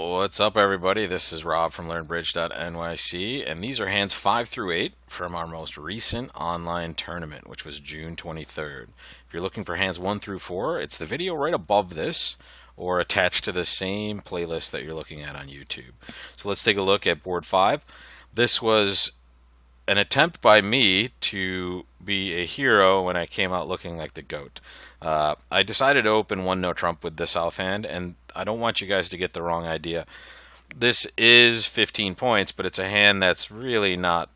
What's up, everybody? This is Rob from LearnBridge.nyc, and these are hands 5 through 8 from our most recent online tournament, which was June 23rd. If you're looking for hands 1 through 4, it's the video right above this or attached to the same playlist that you're looking at on YouTube. So let's take a look at board 5. This was an attempt by me to be a hero when I came out looking like the GOAT. I decided to open 1 no trump with this south hand, and I don't want you guys to get the wrong idea. This is 15 points, but it's a hand that's really not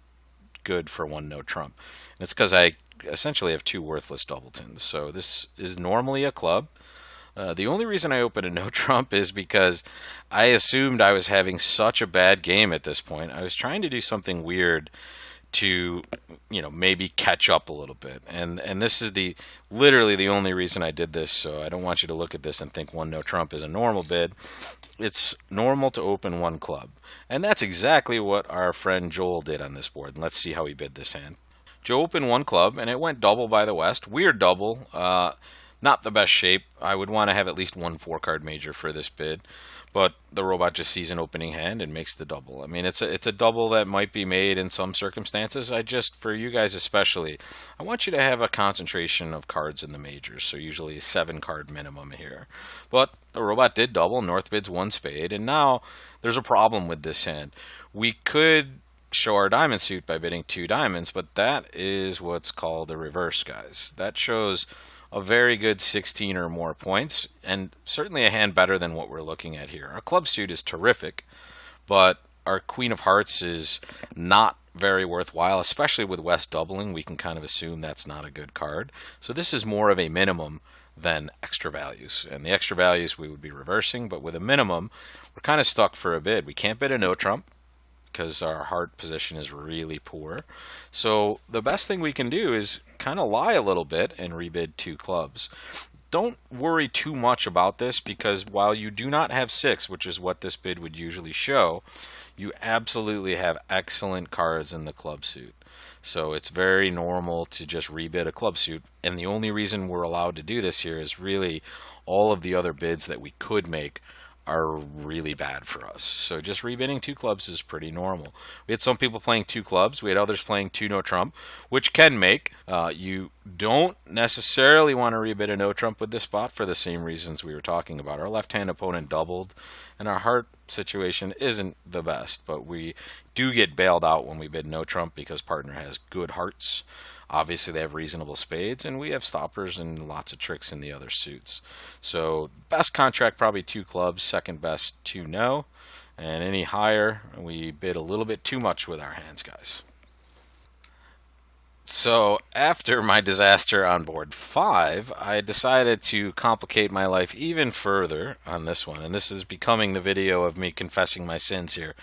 good for 1 no trump. And it's because I essentially have 2 worthless doubletons. So this is normally a club. The only reason I opened a no trump is because I assumed I was having such a bad game at this point. I was trying to do something weird to, maybe catch up a little bit. And this is literally the only reason I did this, so I don't want you to look at this and think 1 no trump is a normal bid. It's normal to open 1 club. And that's exactly what our friend Joel did on this board. And let's see how he bid this hand. Joe opened 1 club, and it went double by the West. Weird double. Not the best shape. I would want to have at least 1 4-card major for this bid. But the robot just sees an opening hand and makes the double. I mean, it's a double that might be made in some circumstances. For you guys especially, I want you to have a concentration of cards in the majors. So usually a 7-card minimum here. But the robot did double. North bids 1 spade. And now there's a problem with this hand. We could show our diamond suit by bidding 2 diamonds, but that is what's called a reverse, guys. That shows a very good 16 or more points, and certainly a hand better than what we're looking at here. Our club suit is terrific, but our Queen of Hearts is not very worthwhile, especially with West doubling. We can kind of assume that's not a good card. So this is more of a minimum than extra values, and the extra values we would be reversing, but with a minimum, we're kind of stuck for a bid. We can't bid a no trump because our heart position is really poor. So the best thing we can do is kind of lie a little bit and rebid 2 clubs. Don't worry too much about this, because while you do not have 6, which is what this bid would usually show, you absolutely have excellent cards in the club suit. So it's very normal to just rebid a club suit, and the only reason we're allowed to do this here is really all of the other bids that we could make are really bad for us. So just rebidding 2 clubs is pretty normal. We had some people playing 2 clubs. We had others playing 2 no trump, which can make. You don't necessarily want to rebid a no trump with this spot for the same reasons we were talking about. Our left-hand opponent doubled, and our heart situation isn't the best, but we do get bailed out when we bid no trump because partner has good hearts. Obviously, they have reasonable spades, and we have stoppers and lots of tricks in the other suits. So best contract, probably 2 clubs. Second best, 2 no. And any higher, we bid a little bit too much with our hands, guys. So after my disaster on board 5, I decided to complicate my life even further on this one. And this is becoming the video of me confessing my sins here.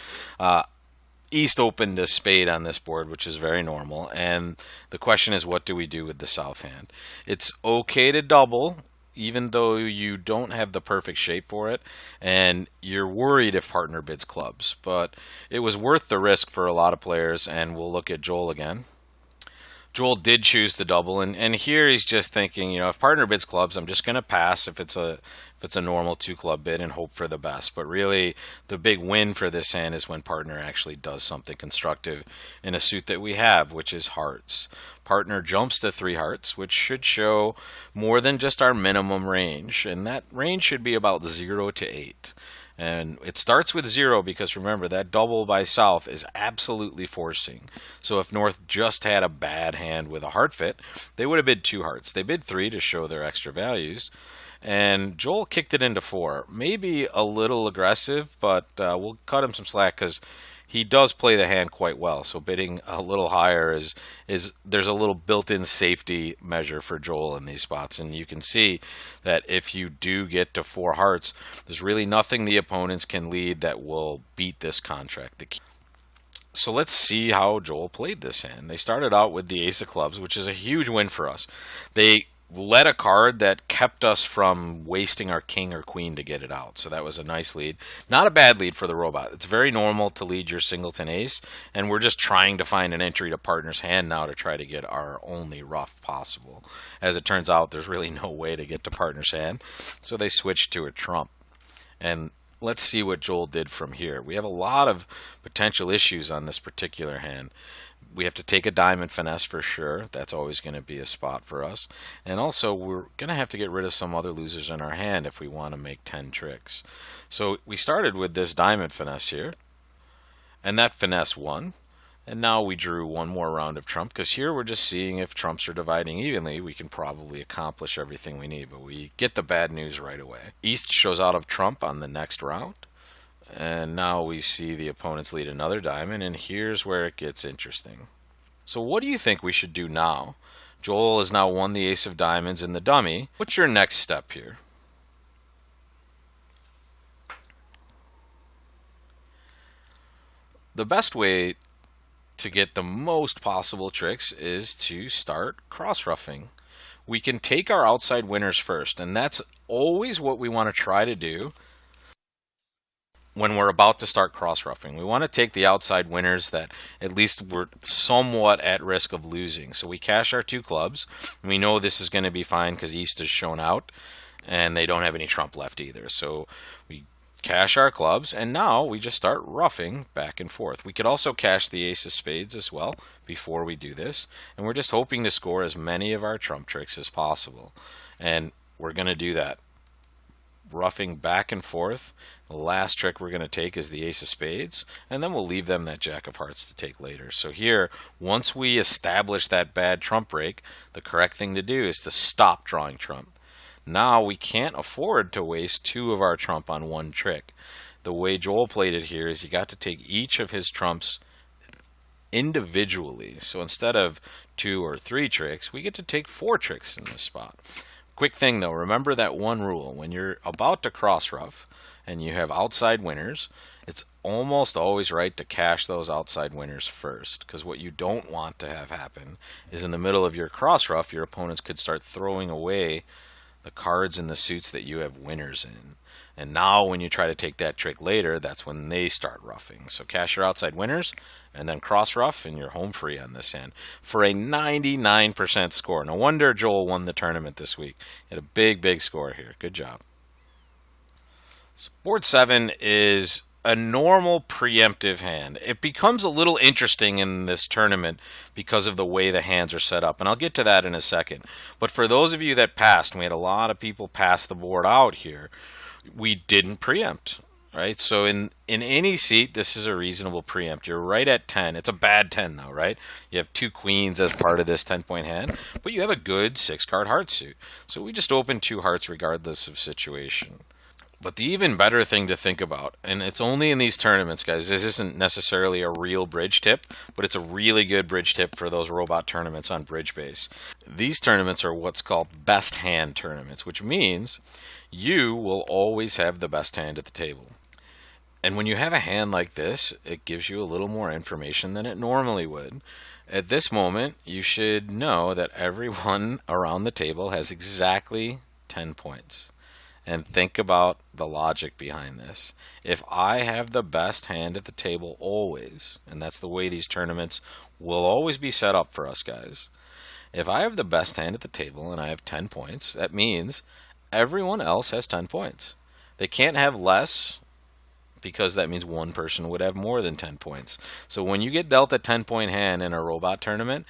East opened a spade on this board, which is very normal, and the question is, what do we do with the south hand? It's okay to double, even though you don't have the perfect shape for it, and you're worried if partner bids clubs, but it was worth the risk for a lot of players. And we'll look at Joel again. Joel did choose the double, and here he's just thinking, if partner bids clubs, I'm just going to pass if it's a normal 2 club bid and hope for the best. But really, the big win for this hand is when partner actually does something constructive in a suit that we have, which is hearts. Partner jumps to 3 hearts, which should show more than just our minimum range, and that range should be about 0 to 8. And it starts with 0 because, remember, that double by south is absolutely forcing. So if north just had a bad hand with a heart fit, they would have bid 2 hearts. They bid 3 to show their extra values. And Joel kicked it into 4. Maybe a little aggressive, but we'll cut him some slack because he does play the hand quite well. So bidding a little higher is there's a little built-in safety measure for Joel in these spots. And you can see that if you do get to 4 hearts, there's really nothing the opponents can lead that will beat this contract. So let's see how Joel played this hand. They started out with the ace of clubs, which is a huge win for us. They led a card that kept us from wasting our king or queen to get it out. So that was a nice lead. Not a bad lead for the robot. It's very normal to lead your singleton ace, and we're just trying to find an entry to partner's hand now to try to get our only ruff possible. As it turns out, there's really no way to get to partner's hand, so they switched to a trump. And let's see what Joel did from here. We have a lot of potential issues on this particular hand. We have to take a diamond finesse for sure. That's always going to be a spot for us. And also, we're going to have to get rid of some other losers in our hand if we want to make 10 tricks. So we started with this diamond finesse here, and that finesse won. And now we drew one more round of trump, because here we're just seeing if trumps are dividing evenly. We can probably accomplish everything we need, but we get the bad news right away. East shows out of trump on the next round, and now we see the opponents lead another diamond, and here's where it gets interesting. So what do you think we should do now? Joel has now won the ace of diamonds in the dummy. What's your next step here? The best way to get the most possible tricks is to start cross-ruffing. We can take our outside winners first, and that's always what we want to try to do when we're about to start cross-ruffing. We want to take the outside winners that at least we're somewhat at risk of losing. So we cash our 2 clubs. We know this is going to be fine because East is shown out, and they don't have any trump left either. So we cash our clubs, and now we just start roughing back and forth. We could also cash the ace of spades as well before we do this, and we're just hoping to score as many of our trump tricks as possible. And we're going to do that, roughing back and forth. The last trick we're going to take is the ace of spades, and then we'll leave them that jack of hearts to take later. So here, once we establish that bad trump break, the correct thing to do is to stop drawing trump. Now we can't afford to waste 2 of our trump on one trick. The way Joel played it here is he got to take each of his trumps individually. So instead of 2 or 3 tricks, we get to take 4 tricks in this spot. Quick thing though, remember that one rule. When you're about to cross ruff and you have outside winners, it's almost always right to cash those outside winners first, because what you don't want to have happen is in the middle of your cross ruff, your opponents could start throwing away the cards and the suits that you have winners in. And now when you try to take that trick later, that's when they start ruffing. So cash your outside winners and then cross ruff, and you're home free on this hand for a 99% score. No wonder Joel won the tournament this week. He had a big score here. Good job. So board 7 is a normal preemptive hand. It becomes a little interesting in this tournament because of the way the hands are set up, and I'll get to that in a second. But for those of you that passed, and we had a lot of people pass the board out here, we didn't preempt, right? So in any seat, this is a reasonable preempt. You're right at 10. It's a bad 10 though, right? You have 2 queens as part of this 10-point hand, but you have a good 6-card heart suit. So we just open 2 hearts regardless of situation. But the even better thing to think about, and it's only in these tournaments, guys, this isn't necessarily a real bridge tip, but it's a really good bridge tip for those robot tournaments on Bridge Base. These tournaments are what's called best hand tournaments, which means you will always have the best hand at the table. And when you have a hand like this, it gives you a little more information than it normally would. At this moment, you should know that everyone around the table has exactly 10 points. And think about the logic behind this. If I have the best hand at the table always, and that's the way these tournaments will always be set up for us guys, if I have the best hand at the table and I have 10 points, that means everyone else has 10 points. They can't have less, because that means one person would have more than 10 points. So when you get dealt a 10-point hand in a robot tournament,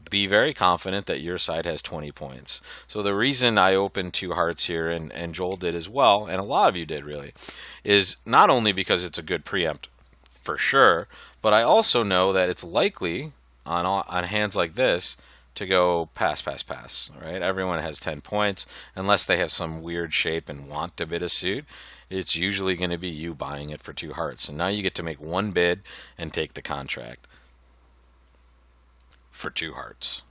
be very confident that your side has 20 points. So the reason I opened 2 hearts here, and Joel did as well, and a lot of you did really, is not only because it's a good preempt for sure, but I also know that it's likely on hands like this to go pass, right? Everyone has 10 points unless they have some weird shape and want to bid a suit. It's usually going to be you buying it for 2 hearts. And now you get to make 1 bid and take the contract for 2 hearts.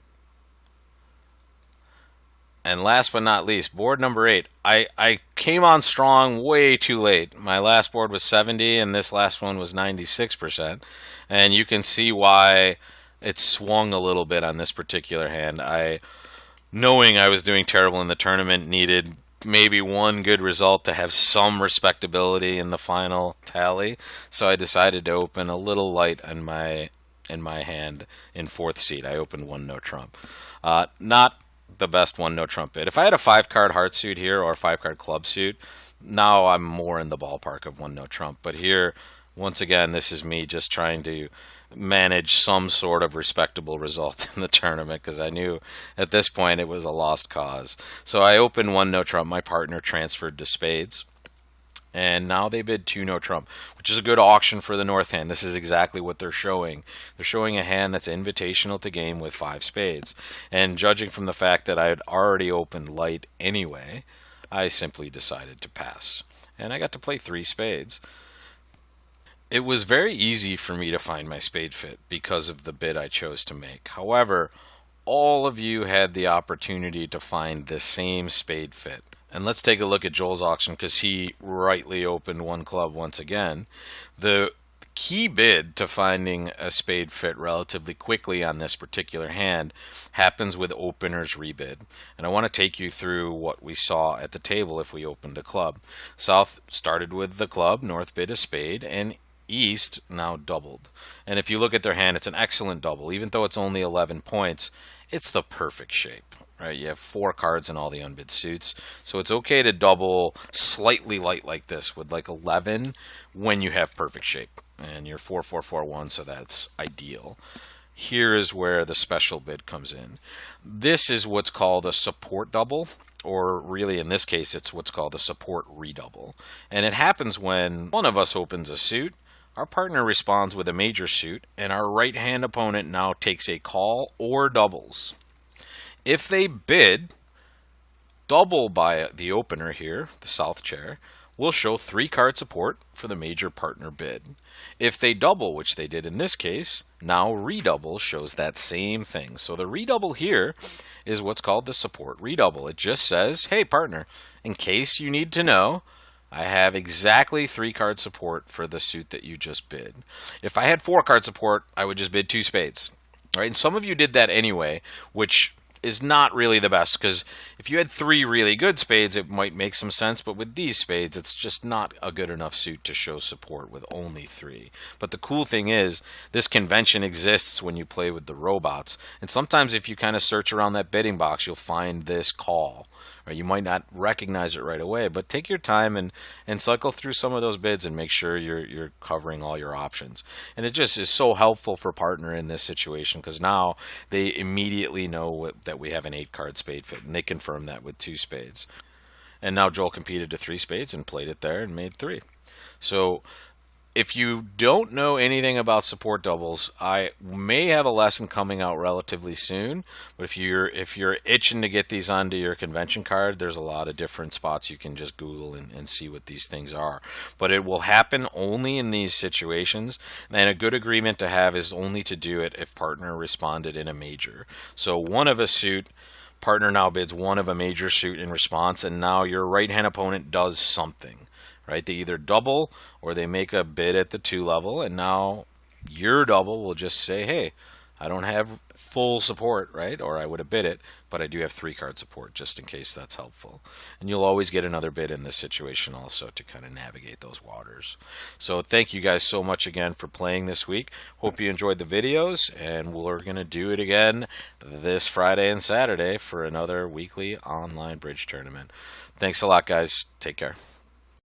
And last but not least, board number 8. I came on strong way too late. My last board was 70 and this last one was 96%. And you can see why it swung a little bit on this particular hand. Knowing I was doing terrible in the tournament, needed maybe 1 good result to have some respectability in the final tally. So I decided to open a little light on my hand in 4th seat. I opened 1 no trump. Not the best 1 no trump bid. If I had a 5-card heart suit here or a 5-card club suit, Now I'm more in the ballpark of one no trump. But here, once again, this is me just trying to manage some sort of respectable result in the tournament because I knew at this point it was a lost cause. So I opened one no trump. My partner transferred to spades. And now they bid two no trump, which is a good auction for the north hand. This is exactly what they're showing. They're showing a hand that's invitational to game with five spades. And judging from the fact that I had already opened light anyway, I simply decided to pass. And I got to play three spades. It was very easy for me to find my spade fit because of the bid I chose to make. However, all of you had the opportunity to find the same spade fit. And let's take a look at Joel's auction because he rightly opened one club once again. The key bid to finding a spade fit relatively quickly on this particular hand happens with opener's rebid. And I want to take you through what we saw at the table if we opened a club. South started with the club, north bid a spade, and East now doubled. And if you look at their hand, it's an excellent double. Even though it's only 11 points, it's the perfect shape. Right, you have 4 cards in all the unbid suits, so it's okay to double slightly light like this with like 11 when you have perfect shape, and you're 4-4-4-1, so that's ideal. Here is where the special bid comes in. This is what's called a support double, or really in this case it's what's called a support redouble, and it happens when one of us opens a suit, our partner responds with a major suit, and our right hand opponent now takes a call or doubles. If they bid double by the opener here, the south chair, we'll show 3 card support for the major partner bid. If they double, which they did in this case, now redouble shows that same thing. So the redouble here is what's called the support redouble. It just says, hey partner, in case you need to know, I have exactly 3 card support for the suit that you just bid. If I had 4 card support, I would just bid 2 spades. Right? And some of you did that anyway, which is not really the best, because if you had 3 really good spades, it might make some sense, but with these spades, it's just not a good enough suit to show support with only 3. But the cool thing is, this convention exists when you play with the robots, and sometimes if you kind of search around that bidding box, you'll find this call. Right? You might not recognize it right away, but take your time and cycle through some of those bids and make sure you're covering all your options. And it just is so helpful for partner in this situation, because now they immediately know that we have an 8 card spade fit, and they confirm that with 2 spades. And now Joel competed to 3 spades and played it there and made 3. So if you don't know anything about support doubles, I may have a lesson coming out relatively soon. But if you're itching to get these onto your convention card, there's a lot of different spots you can just Google and see what these things are. But it will happen only in these situations, and a good agreement to have is only to do it if partner responded in a major. So one of a suit, partner now bids one of a major suit in response, and now your right hand opponent does something. Right? They either double or they make a bid at the 2 level, and now your double will just say, hey, I don't have full support, right? Or I would have bid it, but I do have 3 card support, just in case that's helpful. And you'll always get another bid in this situation also to kind of navigate those waters. So thank you guys so much again for playing this week. Hope you enjoyed the videos, and we're going to do it again this Friday and Saturday for another weekly online bridge tournament. Thanks a lot, guys. Take care.